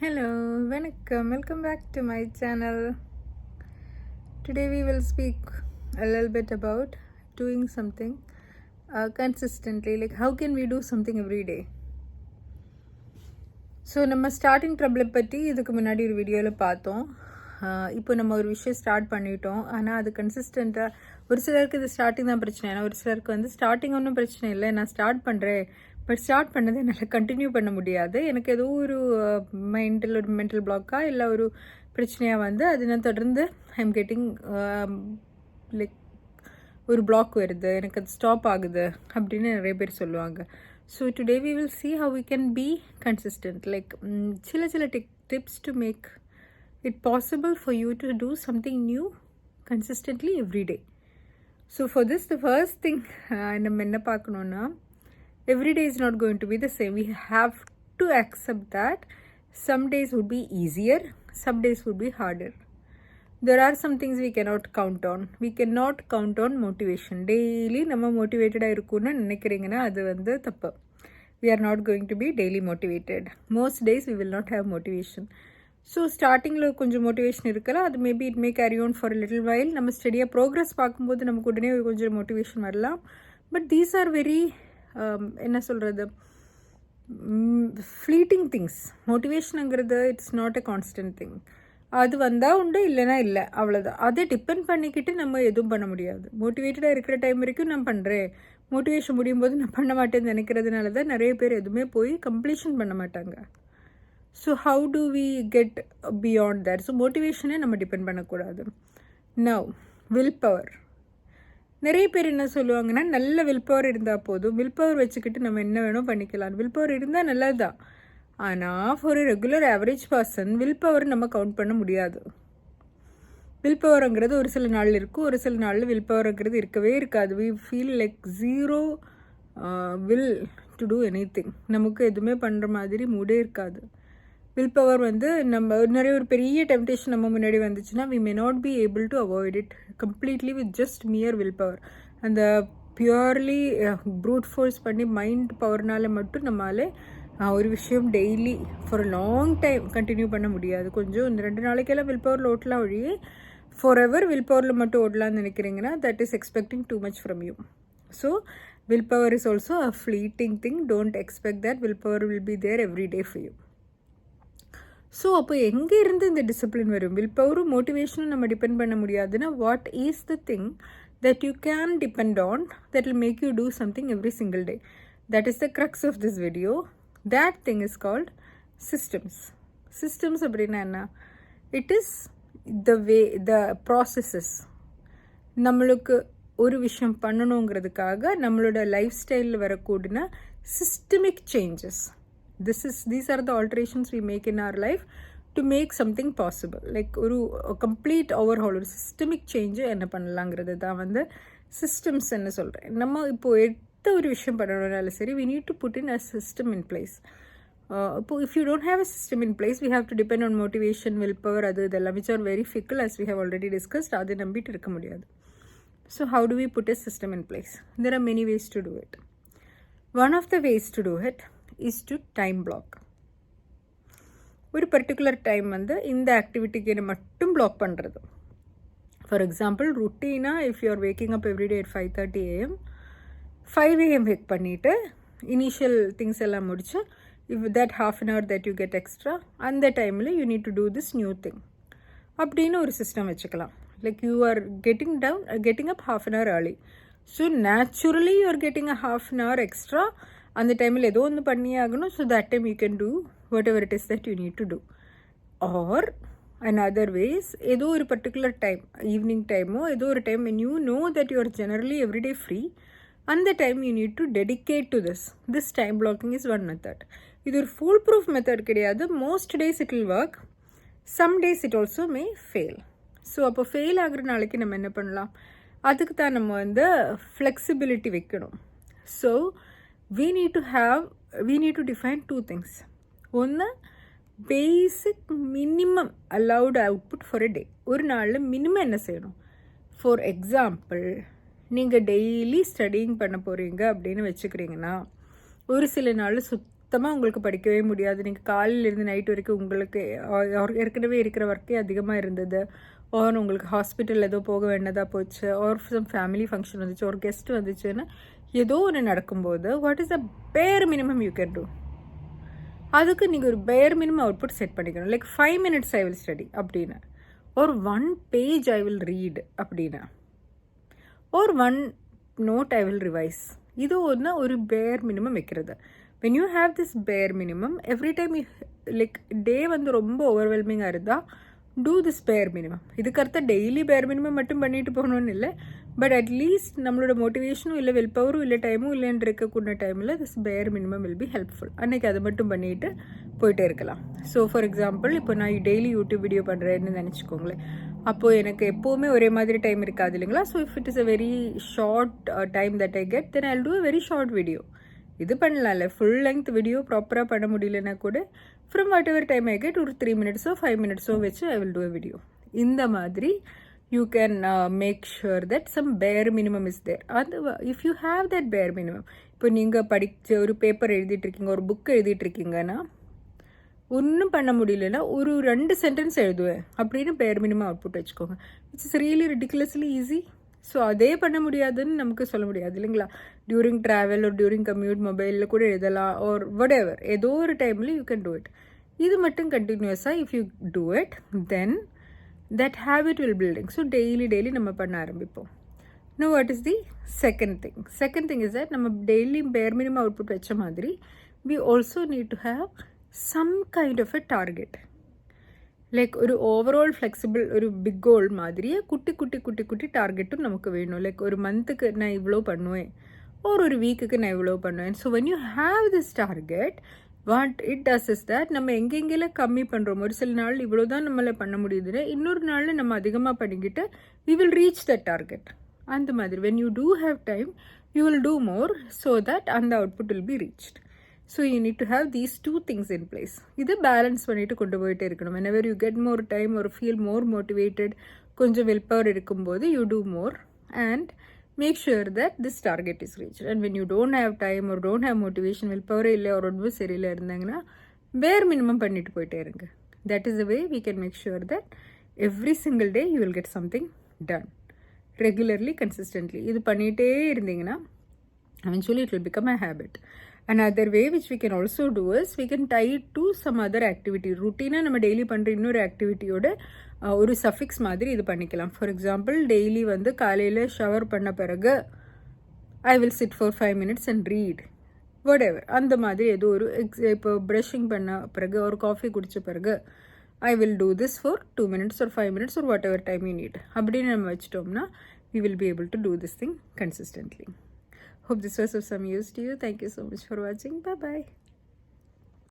Hello, welcome back to my channel. Today we will speak a little bit about doing something consistently, like how can we do something every day. So நம்ம starting ட்ரபிளை பற்றி இதுக்கு முன்னாடி ஒரு வீடியோவில் பார்த்தோம். இப்போ நம்ம ஒரு விஷயம் ஸ்டார்ட் பண்ணிட்டோம், ஆனால் அது கன்சிஸ்டண்ட்டாக ஒரு சிலருக்கு இது ஸ்டார்டிங் தான் பிரச்சனை. ஏன்னா ஒரு சிலருக்கு வந்து ஸ்டார்டிங் ஒன்றும் பிரச்சனை இல்லை, நான் ஸ்டார்ட் பண்ணுறேன், பட் ஸ்டார்ட் பண்ணது என்னால் கண்டினியூ பண்ண முடியாது. எனக்கு ஏதோ ஒரு மென்டல் பிளாக்காக இல்லை ஒரு பிரச்சனையாக வந்து அது நான் தொடர்ந்து ஐம் கெட்டிங் லைக் ஒரு பிளாக் வருது, எனக்கு அது ஸ்டாப் ஆகுது அப்படின்னு நிறைய பேர் சொல்லுவாங்க. So today we will see how we can be consistent, like chila tips to make it possible for you to do something new consistently every day. So for this, the first thing நம்ம என்ன பார்க்கணும்னா, every day is not going to be the same. We have to accept that some days would be easier, some days would be harder. There are some things we cannot count on. We cannot count on motivation. Daily நம்ம மோட்டிவேட்டடாக இருக்குன்னு நினைக்கிறீங்கன்னா அது வந்து தப்பு. We are not going to be daily motivated. Most days we will not have motivation. So ஸ்டார்டிங்கில் கொஞ்சம் motivation இருக்கலாம், அது maybe it may carry on for little while. நம்ம ஸ்டடியாக ப்ரோக்ரஸ் பார்க்கும்போது நமக்கு உடனே கொஞ்சம் மோட்டிவேஷன் வரலாம். பட் தீஸ் ஆர் வெரி என்ன சொல்கிறது, ஃப்ளீட்டிங் திங்ஸ். மோட்டிவேஷனுங்கிறது it's not a constant thing. அது வந்தால் உண்டு, இல்லைனா இல்லை, அவ்வளோதான். அதை டிபெண்ட் பண்ணிக்கிட்டு நம்ம எதுவும் பண்ண முடியாது. மோட்டிவேட்டடாக இருக்கிற டைம் வரைக்கும் நான் பண்ணுறேன், மோட்டிவேஷன் முடியும் போது நான் பண்ண மாட்டேன்னு நினைக்கிறதுனால தான் நிறைய பேர் எதுவுமே போய் கம்ப்ளீஷன் பண்ண மாட்டாங்க. So how do we get beyond that? So மோட்டிவேஷனே நம்ம டிபெண்ட் பண்ணக்கூடாது. Now will power. நிறைய பேர் என்ன சொல்லுவாங்கன்னா, நல்ல வில் பவர் இருந்தால் போதும், வில் பவர் வச்சுக்கிட்டு நம்ம என்ன வேணும் பண்ணிக்கலாம். வில் பவர் இருந்தால் நல்லது தான், ஆனால் for a regular average person will power நம்ம கவுண்ட் பண்ண முடியாது. வில் பவருங்கிறது ஒரு சில நாள் இருக்கும், ஒரு சில நாளில் வில் பவருங்கிறது இருக்கவே இருக்காது. We feel like zero will to do anything. நமக்கு எதுவுமே பண்ணுற மாதிரி மூடே இருக்காது. வில் பவர் வந்து நம்ம நிறைய ஒரு பெரிய டெம்டேஷன் நம்ம முன்னாடி வந்துச்சுன்னா we may not be able to avoid it completely with just mere will power. அந்த பியூர்லி ப்ரூட் ஃபோர்ஸ் பண்ணி மைண்ட் பவர்னால மட்டும் நம்மளால ஒரு விஷயம் daily for long time continue பண்ண முடியாது. கொஞ்சம் இந்த 2 நாளைக்கெல்லாம் வில் பவரில் ஓட்டலாம் ஒழியே ஃபார் எவர் வில் பவரில் மட்டும் ஓடலான்னு நினைக்கிறீங்கன்னா that is expecting too much from you. So will power is also a fleeting thing. Don't expect that will power will be there every day for you. So அப்போ எங்கே இருந்து இந்த discipline வரும்? Will பவரும் மோட்டிவேஷனும் நம்ம டிபெண்ட் பண்ண முடியாதுன்னா what is the thing that you can depend on that will make you do something every single day? That is the crux of this video. That thing is called systems. Systems அப்படின்னா என்ன? It is the way, the processes. நம்மளுக்கு ஒரு விஷயம் பண்ணணுங்கிறதுக்காக நம்மளோட life ஸ்டைலில் வரக்கூடிய systemic changes. These are the alterations we make in our life to make something possible. Like ஒரு complete overhaul, ஒரு systemic change என்ன பண்ணலாங்கிறது தான் வந்து systems என்ன சொல்கிறேன். நம்ம இப்போ ஒரு விஷயம் பண்ணணும்னாலும் சரி, we need to put in a system in place. இப்போ if you don't have a system in place, we have to depend on motivation, willpower, அது இதெல்லாம் which are very fickle as we have already discussed. அதை நம்பிட்டு இருக்க முடியாது. So how do we put a system in place? There are many ways to do it. One of the ways to do it is to time block. ஒரு particular time வந்து இந்த ஆக்டிவிட்டிக்கு மட்டும் block பண்ணுறது. ஃபார் எக்ஸாம்பிள், ருட்டீனாக if you are waking up every day at 5:30 AM 5 AM wake பண்ணிவிட்டு initial things எல்லாம் முடிச்சு, if that half an hour that you get extra, அந்த டைமில் you need to do this new thing அப்படின்னு ஒரு system வச்சுக்கலாம். Like you are getting up half an hour early. So naturally you are getting a half an hour extra. அந்த டைமில் ஏதோ ஒன்று பண்ணியே ஆகணும். So that time you can do whatever it is that you need to do. Or another ways, ஏதோ ஒரு particular time, evening டைமோ ஏதோ ஒரு time when you know that you are generally everyday free, அந்த time you need to dedicate to this time blocking is one method. இது ஒரு full proof method கிடையாது. Most days it will work, some days it also may fail. So அப்போ fail ஆகிற நாளைக்கு நம்ம என்ன பண்ணலாம்? அதுக்கு தான் நம்ம வந்து ஃப்ளெக்சிபிலிட்டி வைக்கணும். So we need to define two things. ஒன்று, basic minimum allowed output for a day. ஒரு நாளில் மினிமம் என்ன செய்யணும்? ஃபார் எக்ஸாம்பிள், நீங்கள் டெய்லி ஸ்டடிங் பண்ண போகிறீங்க அப்படின்னு வச்சுக்கிறீங்கன்னா, ஒரு சில நாள் சுத்தமாக உங்களுக்கு படிக்கவே முடியாது. நீங்கள் காலையிலேருந்து நைட் வரைக்கும் உங்களுக்கு ஏற்கனவே இருக்கிற ஒர்க்கே அதிகமாக இருந்தது, ஆர் உங்களுக்கு ஹாஸ்பிட்டல் ஏதோ போக வேண்டியதாக போச்சு, ஆர் சம் ஃபேமிலி ஃபங்க்ஷன் வந்துச்சு, ஒரு கெஸ்ட் வந்துச்சுன்னா ஏதோ ஒன்று நடக்கும்போது வாட் இஸ் த பேர் மினிமம் யூ கேன் டூ? அதுக்கு நீங்கள் ஒரு பேர் மினிமம் அவுட்புட் செட் பண்ணிக்கணும். Like 5 minutes I will study அப்படின்னு, ஒரு 1 page ஐ வில் ரீட் அப்படின்னு, ஒரு 1 note ஐ வில் ரிவைஸ். இது ஒன்று ஒரு பேர் மினிமம் வைக்கிறது. when you have this bare minimum every time you like டே வந்து ரொம்ப ஓவர்வெல்மிங்காக இருந்தால் டூ திஸ் பேர் மினிமம். இதுக்கடுத்த டெய்லி பேர் மினிமம் மட்டும் பண்ணிட்டு போகணும்னு இல்லை, பட் அட்லீஸ்ட் நம்மளோட மோட்டிவேஷனும் இல்லை வில் பவரும் இல்லை டைமும் இல்லைன்னு இருக்கக்கூடிய டைமில் this bare minimum will be helpful. அன்றைக்கி அதை மட்டும் பண்ணிட்டு போயிட்டே இருக்கலாம். ஸோ ஃபார் எக்ஸாம்பிள் இப்போ நான் டெய்லி யூடியூப் வீடியோ பண்ணுறேன்னு நினச்சிக்கோங்களேன். அப்போது எனக்கு எப்போவுமே ஒரே மாதிரி டைம் இருக்காது இல்லைங்களா? So if it is a very short time that I get then I will do a very short video. இது பண்ணலாம்ல, ஃபுல் லெங்த் வீடியோ ப்ராப்பராக பண்ண முடியலன்னா கூட from whatever time I get ஒரு 3 minutes 5 minutes வச்சு I will do a video. இந்த மாதிரி you can make sure that some bare minimum is there. அது if you have that bare minimum, இப்போ நீங்கள் படித்த ஒரு பேப்பர் எழுதிட்டுருக்கீங்க, ஒரு புக் எழுதிட்டுருக்கீங்கன்னா ஒன்றும் பண்ண முடியலன்னா ஒரு 2 sentence எழுதுவேன் அப்படின்னு பேர் மினிமம் அவுட்புட் வச்சுக்கோங்க. It's really ridiculously easy. So அதே பண்ண முடியாதுன்னு நமக்கு சொல்ல முடியாது இல்லைங்களா? டியூரிங் ட்ராவல் ஒரு டியூரிங் கம்யூட் மொபைலில் கூட எழுதலாம், ஒரு வட் எவர் ஏதோ ஒரு டைமில் யூ கேன் டூ இட். இது மட்டும் கண்டினியூஸாக if you do it then that habit will building. So daily நம்ம பண்ண ஆரம்பிப்போம். Now what is the second thing is that நம்ம டெய்லி பேர் மினிமம் அவுட்புட் வச்ச மாதிரி we also need to have some kind of a target. Like ஒரு overall flexible ஒரு big goal மாதிரியே குட்டி டார்கெட்டும் நமக்கு வேணும். லைக் ஒரு மந்த்துக்கு நான் இவ்வளோ பண்ணுவேன், ஒரு வீக்குக்கு நான் இவ்வளோ பண்ணுவேன். So when you have this target what it does is that நம்ம எங்கெங்கெல்லாம் கம்மி பண்ணுறோம், ஒரு சில நாள் இவ்வளோ தான் நம்மளை பண்ண முடியுதுன்னா இன்னொரு நாளில் நம்ம அதிகமாக பண்ணிக்கிட்டு we will reach that target. அந்த மாதிரி when you do have time you will do more so that அந்த output will be reached. So you need to have these 2 things in place. இது பேலன்ஸ் பண்ணிட்டு கொண்டு போயிட்டே இருக்கணும். whenever you get more time or feel more motivated, கொஞ்சம் will power இருக்கும்போது you do more and make sure that this target is reached. And when you don't have time or don't have motivation, will power இல்லை ஒரு ரொம்ப சரியில்லை இருந்தாங்கன்னா bare minimum பண்ணிட்டு போயிட்டே இருங்க. That is the way we can make sure that every single day you will get something done regularly, consistently. இது பண்ணிகிட்டே இருந்தீங்கன்னா eventually it will become a habit. Another way which we can also do is we can tie it to some other activity. routine நம்ம daily பண்ணுற இன்னொரு ஆக்டிவிட்டியோட ஒரு suffix மாதிரி இது பண்ணிக்கலாம். ஃபார் எக்ஸாம்பிள் டெய்லி வந்து காலையில் ஷவர் பண்ண பிறகு I will sit for 5 minutes and read whatever. அந்த மாதிரி ஏதோ ஒரு இப்போ ப்ரஷிங் பண்ண பிறகு ஒரு காஃபி குடித்த பிறகு I will do this for 2 minutes or 5 minutes or whatever time you need. அப்படின்னு நம்ம வச்சிட்டோம்னா we will be able to do this thing consistently. Hope this was of some use to you. Thank you so much for watching. Bye bye.